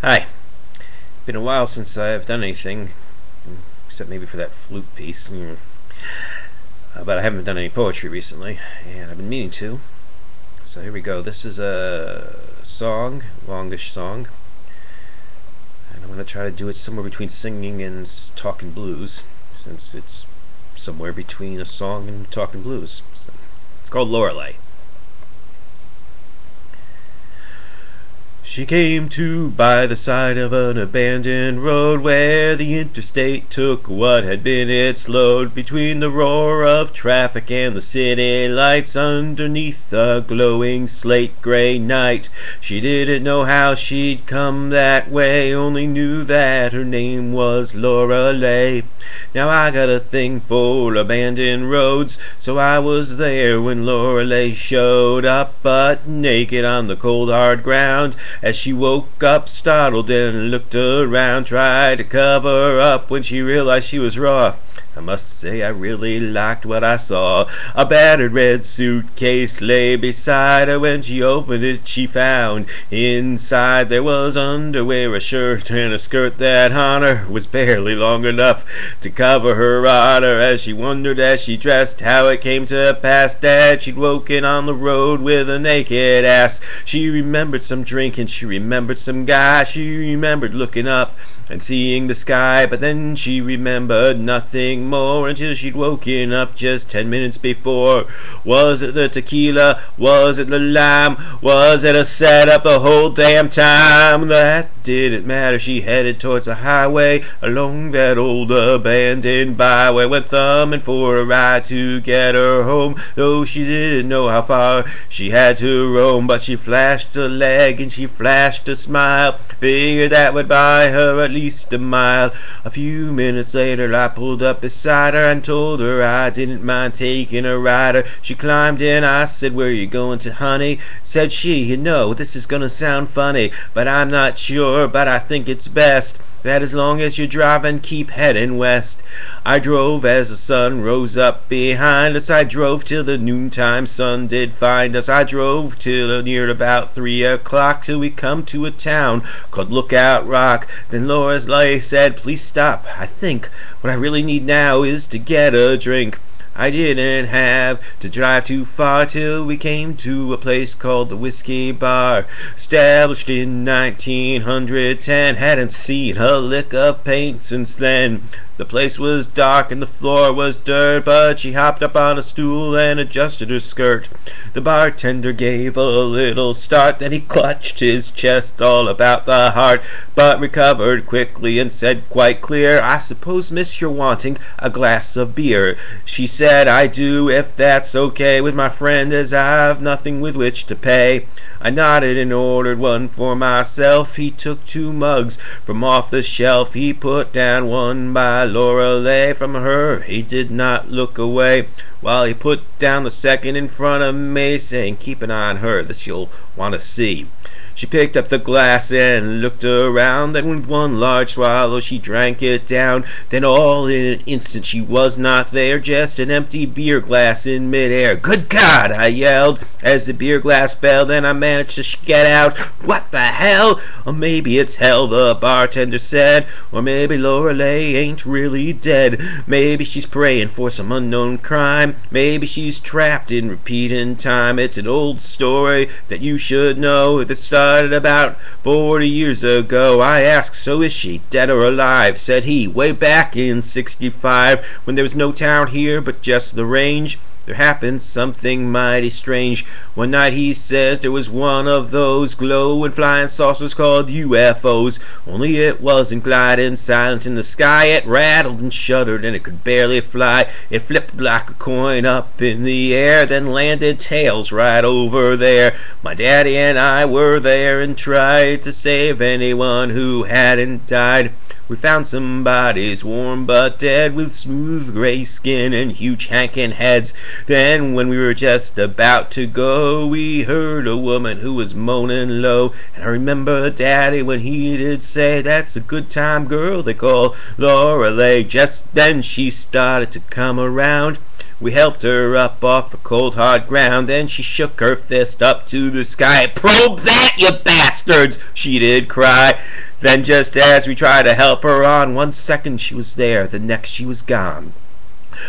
Hi. Been a while since I've done anything, except maybe for that flute piece. But I haven't done any poetry recently, and I've been meaning to. So here we go. This is a song, longish song, and I'm going to try to do it somewhere between singing and talking blues, since it's somewhere between a song and talking blues. So it's called Lorelei. She came to by the side of an abandoned road where the interstate took what had been its load. Between the roar of traffic and the city lights underneath the glowing slate gray night, she didn't know how she'd come that way, only knew that her name was Lorelei. Now I got a thing for abandoned roads, so I was there when Lorelei showed up, butt naked on the cold hard ground. As she woke up startled and looked around, tried to cover up when she realized she was raw. I must say I really liked what I saw. A battered red suitcase lay beside her. When she opened it, she found inside there was underwear, a shirt, and a skirt that on her was barely long enough to cover her honor. As she wondered as she dressed how it came to pass that she'd woken on the road with a naked ass. She remembered some drink and she remembered some guy. She remembered looking up and seeing the sky, but then she remembered nothing more until she'd woken up just 10 minutes before. Was it the tequila? Was it the lime? Was it a setup the whole damn time? That didn't matter. She headed towards the highway along that old abandoned byway, went thumbing for a ride to get her home, though she didn't know how far she had to roam. But she flashed a leg and she flashed a smile, figured that would buy her at least a mile. A few minutes later I pulled up beside her and told her I didn't mind taking a rider. She climbed in, I said, "Where you going to, honey?" Said she, "You know, this is gonna sound funny, but I'm not sure, but I think it's best that as long as you're driving, keep heading west." I drove as the sun rose up behind us. I drove till the noontime sun did find us. I drove till near about 3 o'clock till we come to a town called Lookout Rock. Then Lorelei said, "Please stop. I think what I really need now is to get a drink." I didn't have to drive too far till we came to a place called the Whiskey Bar. Established in 1910, hadn't seen a lick of paint since then. The place was dark and the floor was dirt, but she hopped up on a stool and adjusted her skirt. The bartender gave a little start, then he clutched his chest all about the heart, but recovered quickly and said quite clear, "I suppose, miss, you're wanting a glass of beer." She said, "I do, if that's okay with my friend, as I've nothing with which to pay." I nodded and ordered one for myself. He took 2 mugs from off the shelf. He put down one by Lorelei. From her he did not look away, while he put down the second in front of me, saying, "Keep an eye on her, this you'll want to see." She picked up the glass and looked around, and with one large swallow she drank it down. Then all in an instant she was not there, just an empty beer glass in midair. "Good God!" I yelled as the beer glass fell. Then I managed to get out, "What the hell?" "Or maybe it's hell," the bartender said. "Or maybe Lorelei ain't really dead. Maybe she's praying for some unknown crime. Maybe she's trapped in repeating time. It's an old story that you should know that started about 40 years ago." I asked, "So is she dead or alive?" Said he, "Way back in 65, when there was no town here but just the range, there happened something mighty strange. One night," he says, "there was one of those glowing flying saucers called UFOs, only it wasn't gliding silent in the sky. It rattled and shuddered and it could barely fly. It flipped like a coin up in the air, then landed tails right over there. My daddy and I were there and tried to save anyone who hadn't died. We found some bodies, warm but dead, with smooth gray skin and huge hanking heads. Then when we were just about to go, we heard a woman who was moaning low. And I remember Daddy when he did say, 'That's a good time girl they call Lorelei.' Just then she started to come around. We helped her up off the cold hard ground, and she shook her fist up to the sky. 'Probe that, you bastards!' she did cry. Then just as we tried to help her on, 1 second she was there, the next she was gone.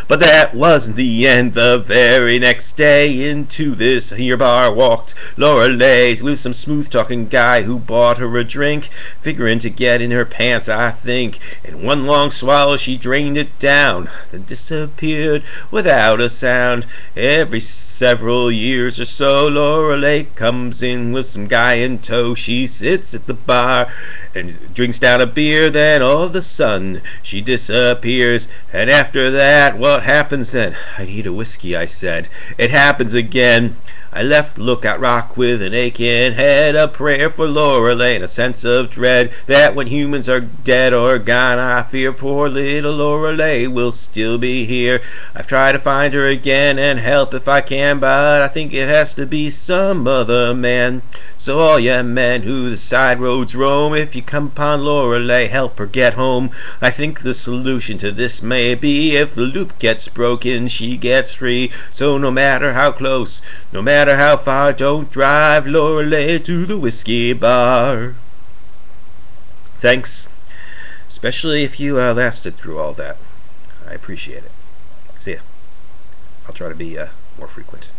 But that wasn't the end. The very next day into this here bar walked Lorelei with some smooth-talking guy who bought her a drink, figuring to get in her pants, I think. In one long swallow she drained it down, then disappeared without a sound. Every several years or so Lorelei comes in with some guy in tow. She sits at the bar and drinks down a beer, then all of a sudden she disappears. And after that, what happens then? I need a whiskey, I said. It happens again. I left Lookout Rock with an aching head, a prayer for Lorelei and a sense of dread that when humans are dead or gone, I fear poor little Lorelei will still be here. I've tried to find her again and help if I can, but I think it has to be some other man. So all ya men who the side roads roam, if you come upon Lorelei, help her get home. I think the solution to this may be if the loop gets broken, she gets free. So no matter how close, no matter how far, don't drive Lorelei to the whiskey bar. Thanks, especially if you lasted through all that. I appreciate it. See ya. I'll try to be more frequent.